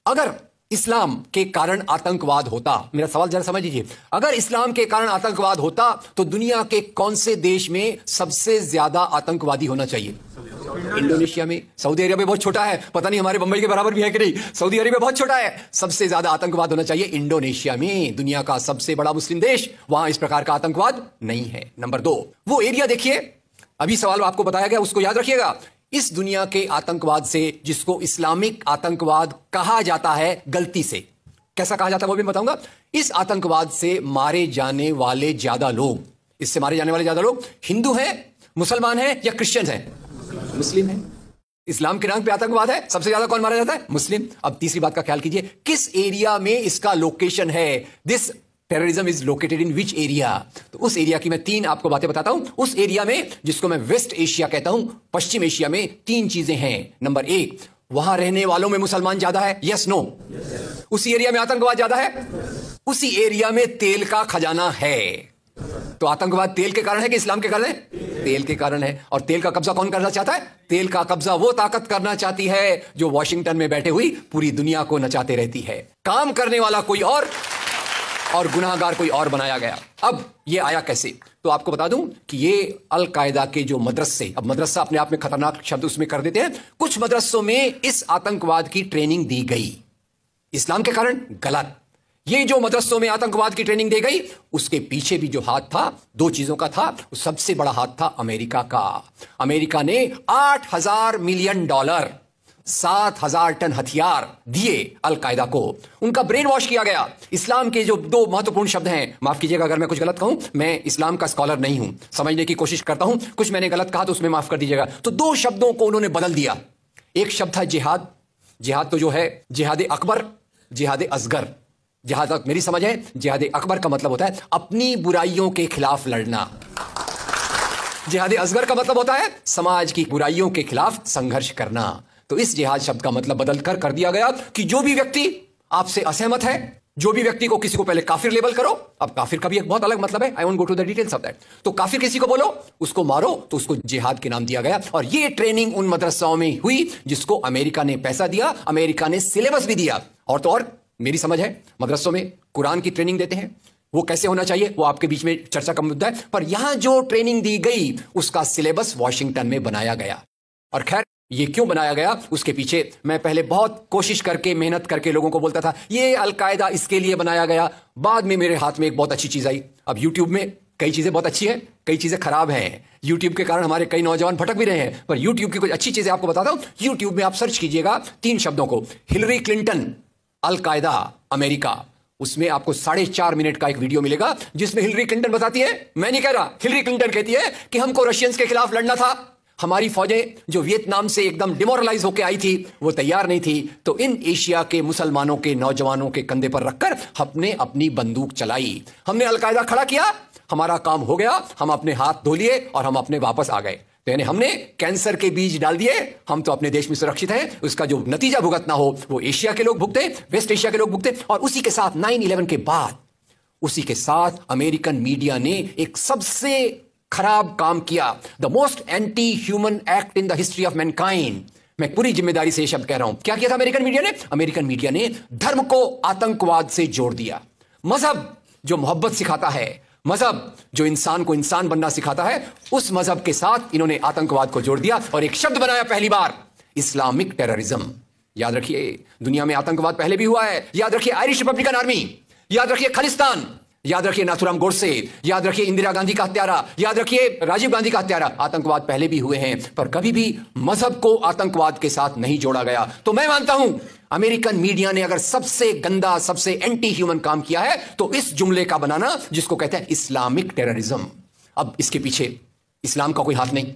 अगर इस्लाम के कारण आतंकवाद होता, मेरा सवाल जरा समझ लीजिए, अगर इस्लाम के कारण आतंकवाद होता तो दुनिया के कौन से देश में सबसे ज्यादा आतंकवादी होना चाहिए? इंडोनेशिया में। सऊदी अरेबिया बहुत छोटा है, पता नहीं हमारे बंबई के बराबर भी है कि नहीं। सऊदी अरेबिया बहुत छोटा है, सबसे ज्यादा आतंकवाद होना चाहिए इंडोनेशिया में, दुनिया का सबसे बड़ा मुस्लिम देश, वहां इस प्रकार का आतंकवाद नहीं है। नंबर 2, वो एरिया देखिए, अभी सवाल आपको बताया गया उसको याद रखिएगा। इस दुनिया के आतंकवाद से, जिसको इस्लामिक आतंकवाद कहा जाता है गलती से, कैसा कहा जाता है वो भी बताऊंगा, इस आतंकवाद से मारे जाने वाले ज्यादा लोग, इससे मारे जाने वाले ज्यादा लोग हिंदू हैं, मुसलमान हैं या क्रिश्चियन हैं? मुस्लिम हैं। इस्लाम के नाम पे आतंकवाद है, सबसे ज्यादा कौन मारा जाता है? मुस्लिम। अब तीसरी बात का ख्याल कीजिए, किस एरिया में इसका लोकेशन है? This terrorism is located in which area? तो उस एरिया की मैं 3 आपको बातें बताता हूं। उस एरिया में, जिसको मैं वेस्ट एशिया कहता हूं, पश्चिम एशिया में 3 चीजें हैं। नंबर 1, वहां रहने वालों में मुसलमान ज्यादा है, यस नो? उसी एरिया में आतंकवाद ज्यादा है, उसी एरिया में तेल का खजाना है। तो आतंकवाद तेल के कारण है कि इस्लाम के कारण है? तेल के कारण है। और तेल का कब्जा कौन करना चाहता है? तेल का कब्जा वो ताकत करना चाहती है जो वॉशिंगटन में बैठे हुई पूरी दुनिया को नचाते रहती है। काम करने वाला कोई और गुनाहगार कोई और बनाया गया। अब ये आया कैसे? तो आपको बता दूं कि ये अल कायदा के जो मदरसे, अब मदरसा अपने आप में खतरनाक शब्द उसमें कर देते हैं, कुछ मदरसों में इस आतंकवाद की ट्रेनिंग दी गई। इस्लाम के कारण गलत। ये जो मदरसों में आतंकवाद की ट्रेनिंग दी गई, उसके पीछे भी जो हाथ था, 2 चीजों का था। सबसे बड़ा हाथ था अमेरिका का। अमेरिका ने $8,000 मिलियन, 7,000 टन हथियार दिए अल कायदा को। उनका ब्रेन वॉश किया गया। इस्लाम के जो 2 महत्वपूर्ण शब्द हैं, माफ कीजिएगा अगर मैं कुछ गलत कहूं, मैं इस्लाम का स्कॉलर नहीं हूं, समझने की कोशिश करता हूं, कुछ मैंने गलत कहा तो उसमें माफ कर दीजिएगा। तो 2 शब्दों को उन्होंने बदल दिया। एक शब्द था जिहाद। जिहाद तो जो है जिहाद अकबर, जिहाद असगर। जहां तक मेरी समझ है, जिहाद अकबर का मतलब होता है अपनी बुराइयों के खिलाफ लड़ना। जिहाद असगर का मतलब होता है समाज की बुराइयों के खिलाफ संघर्ष करना। तो इस जिहाद शब्द का मतलब बदलकर कर दिया गया कि जो भी व्यक्ति आपसे असहमत है, जो भी व्यक्ति को, किसी को पहले काफिर लेबल करो। अब काफिर का भी एक बहुत अलग मतलब है, I won't go to the details of that. तो काफिर किसी को बोलो, उसको मारो, तो उसको जिहाद के नाम दिया गया। और ये ट्रेनिंग उन मदरसाओं में हुई जिसको अमेरिका ने पैसा दिया, अमेरिका ने सिलेबस भी दिया। और तो और मेरी समझ है, मदरसों में कुरान की ट्रेनिंग देते हैं। वो कैसे होना चाहिए वो आपके बीच में चर्चा का मुद्दा है, पर यहां जो ट्रेनिंग दी गई उसका सिलेबस वॉशिंगटन में बनाया गया। और खैर, ये क्यों बनाया गया उसके पीछे मैं पहले बहुत कोशिश करके, मेहनत करके लोगों को बोलता था ये अल कायदा इसके लिए बनाया गया। बाद में मेरे हाथ में एक बहुत अच्छी चीज आई। अब यूट्यूब में कई चीजें बहुत अच्छी हैं, कई चीजें खराब हैं। यूट्यूब के कारण हमारे कई नौजवान भटक भी रहे हैं, पर यूट्यूब की कुछ अच्छी चीजें आपको बताता हूं। यूट्यूब में आप सर्च कीजिएगा 3 शब्दों को, हिलरी क्लिंटन अल कायदा अमेरिका। उसमें आपको 4.5 मिनट का एक वीडियो मिलेगा जिसमें हिलरी क्लिंटन बताती है, मैं नहीं कह रहा, हिलरी क्लिंटन कहती है कि हमको रशियंस के खिलाफ लड़ना था, हमारी फौजें जो वियतनाम से एकदम डिमोरलाइज होकर आई थी वो तैयार नहीं थी, तो इन एशिया के मुसलमानों के नौजवानों के कंधे पर रखकर हमने अपनी बंदूक चलाई, हमने अल कायदा खड़ा किया, हमारा काम हो गया, हम अपने हाथ धो लिए और हम अपने वापस आ गए। तो यानी हमने कैंसर के बीज डाल दिए, हम तो अपने देश में सुरक्षित हैं, उसका जो नतीजा भुगतना हो वो एशिया के लोग भुगते, वेस्ट एशिया के लोग भुगते। और उसी के साथ 9/11 के बाद, उसी के साथ अमेरिकन मीडिया ने एक सबसे खराब काम किया, the most anti human act in the history of Mankind. मैं पूरी जिम्मेदारी से यह शब्द कह रहा हूं। क्या किया था अमेरिकन मीडिया ने? अमेरिकन मीडिया ने धर्म को आतंकवाद से जोड़ दिया। मजहब जो मोहब्बत सिखाता है, मजहब जो इंसान को इंसान बनना सिखाता है, उस मजहब के साथ इन्होंने आतंकवाद को जोड़ दिया और एक शब्द बनाया पहली बार, इस्लामिक टेररिज्म। याद रखिए, दुनिया में आतंकवाद पहले भी हुआ है। याद रखिए आयरिश रिपब्लिकन आर्मी, याद रखिए खालिस्तान, याद रखिए नाथुराम गोडसे, याद रखिए इंदिरा गांधी का हत्यारा, याद रखिए राजीव गांधी का हत्यारा। आतंकवाद पहले भी हुए हैं, पर कभी भी मजहब को आतंकवाद के साथ नहीं जोड़ा गया। तो मैं मानता हूं अमेरिकन मीडिया ने अगर सबसे गंदा, सबसे एंटी ह्यूमन काम किया है तो इस जुमले का बनाना जिसको कहते हैं इस्लामिक टेररिज्म। अब इसके पीछे इस्लाम का कोई हाथ नहीं।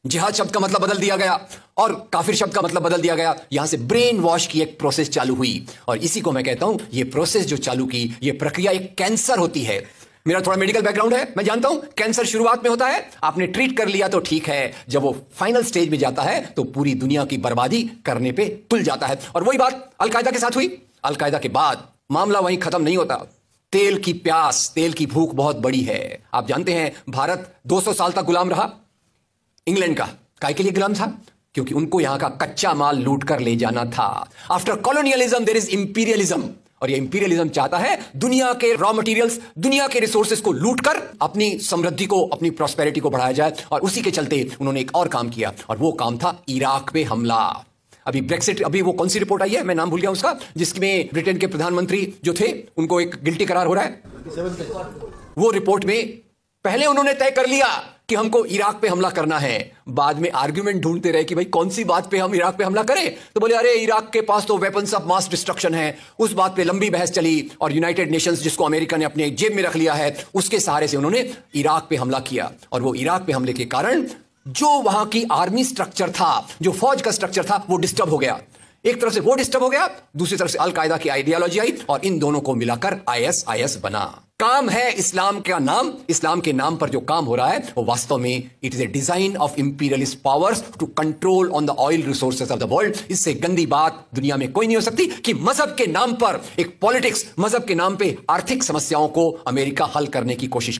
जिहाद शब्द का मतलब बदल दिया गया और काफिर शब्द का मतलब बदल दिया गया। यहां से ब्रेन वॉश की एक प्रोसेस चालू हुई और इसी को मैं कहता हूं, ये प्रोसेस जो चालू की, ये प्रक्रिया एक कैंसर होती है। मेरा थोड़ा मेडिकल बैकग्राउंड है, मैं जानता हूं कैंसर शुरुआत में होता है, आपने ट्रीट कर लिया तो ठीक है, जब वो फाइनल स्टेज में जाता है तो पूरी दुनिया की बर्बादी करने पे तुल जाता है। और वही बात अल कायदा के साथ हुई। अल कायदा के बाद मामला वहीं खत्म नहीं होता। तेल की प्यास, तेल की भूख बहुत बड़ी है। आप जानते हैं भारत 200 साल तक गुलाम रहा इंग्लैंड का। काय के लिए गुलाम था? क्योंकि उनको यहां का कच्चा माल लूट कर ले जाना था। After colonialism there is imperialism, और ये इंपीरियलिज्म चाहता है दुनिया के रॉ मटेरियल्स, दुनिया के रिसोर्सेज को लूट कर अपनी समृद्धि को, अपनी प्रॉस्पेरिटी को बढ़ाया जाए। और उसी के चलते उन्होंने एक और काम किया, और वो काम था इराक पे हमला। अभी ब्रेक्सिट, अभी वो कौन सी रिपोर्ट आई है, मैं नाम भूल गया उसका, जिसमें ब्रिटेन के प्रधानमंत्री जो थे उनको एक गिल्टी करार हो रहा है। वो रिपोर्ट में पहले उन्होंने तय कर लिया कि हमको इराक पे हमला करना है, बाद में आर्गुमेंट ढूंढते रहे कि भाई कौन सी बात पे हम इराक पे हमला करें। तो बोले अरे इराक के पास तो वेपन्स ऑफ मास डिस्ट्रक्शन है। उस बात पे लंबी बहस चली, और यूनाइटेड नेशंस, जिसको अमेरिका ने अपने जेब में रख लिया है, उसके सहारे से उन्होंने इराक पे हमला किया। और वो इराक पे हमले के कारण जो वहां की आर्मी स्ट्रक्चर था, जो फौज का स्ट्रक्चर था, वो डिस्टर्ब हो गया। एक तरफ से वो डिस्टर्ब हो गया, दूसरी तरफ से अल कायदा की आइडियोलॉजी आई, और इन दोनों को मिलाकर ISIS बना। काम है इस्लाम का नाम, इस्लाम के नाम पर जो काम हो रहा है वो वास्तव में it is a design of imperialist powers to control on the oil resources of the world. इससे गंदी बात दुनिया में कोई नहीं हो सकती कि मजहब के नाम पर एक पॉलिटिक्स, मजहब के नाम पे आर्थिक समस्याओं को अमेरिका हल करने की कोशिश